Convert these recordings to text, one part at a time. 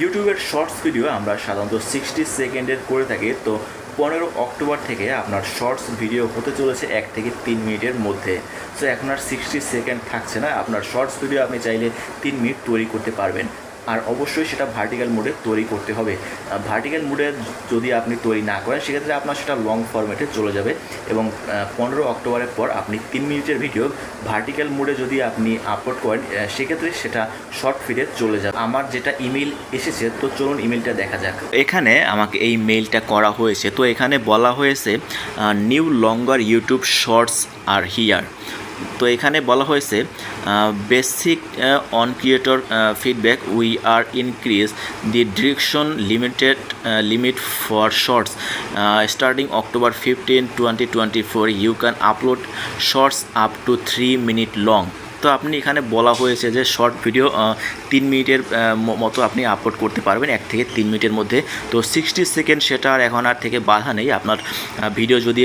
ইউটিউবের shorts video আমরা সাধারণত 60 সেকেন্ডের করে থাকি। তো 15 অক্টোবর থেকে আপনার শর্টস ভিডিও হতে চলেছে 1 থেকে 3 মিনিটের মধ্যে। সো এখন আর 60 সেকেন্ড থাকছে না, আপনার শর্টস ভিডিও আপনি চাইলে 3 মিনিট তৈরি করতে পারবেন। আর অবশ্যই সেটা ভার্টিক্যাল মোডে তৈরি করতে হবে। ভার্টিক্যাল মোডে যদি আপনি তৈরি না করেন সেক্ষেত্রে আপনার সেটা লং ফরম্যাটে চলে যাবে এবং 15 অক্টোবরের পর আপনি 3 মিনিটের ভিডিও ভার্টিক্যাল মোডে যদি আপনি আপলোড করেন সেক্ষেত্রে সেটা শর্ট ফিডে চলে যাবে। আমার যেটা ইমেল এসেছে, তো চলুন ইমেলটা দেখা যাক। এখানে আমাকে এই মেইলটা করা হয়েছে। তো এখানে বলা হয়েছে new longer YouTube Shorts are here. তো এখানে বলা হয়েছে basic on creator feedback we are increase the direction limit for shorts starting October 15, 2024 you can upload shorts up to 3 minute long. তো আপনি এখানে বলা হয়েছে যে শর্ট ভিডিও 3 মিনিটের মতো আপনি আপলোড করতে পারবেন 1 থেকে 3 মিনিটের মধ্যে। তো 60 সেকেন্ড সেটা আর এখন আর থেকে বাধা নেই। আপনার ভিডিও যদি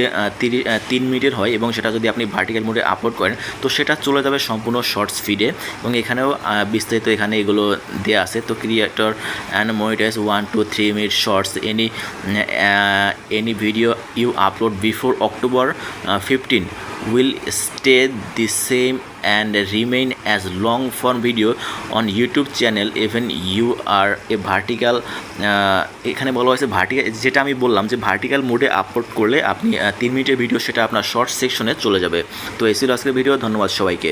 3 মিনিটের হয় এবং সেটা যদি আপনি ভার্টিক্যাল মোডে আপলোড করেন তো সেটা চলে যাবে সম্পূর্ণ শর্টস ফিডে। এবং এখানেও বিস্তারিত এখানে এগুলো দেওয়া আছে। তো creator and monetize 1 to 3 minute shorts any video you upload before October 15 will stay the same and remain as long form video on YouTube channel even you are a vertical এখানে বলা হয়েছে ভার্টিক্যাল, যেটা আমি বললাম যে vertical মোডে upload করলে আপনি 3 মিনিটের ভিডিও সেটা আপনার শর্ট সেকশনে চলে যাবে। তো এই ছিল আজকের ভিডিও। ধন্যবাদ সবাইকে।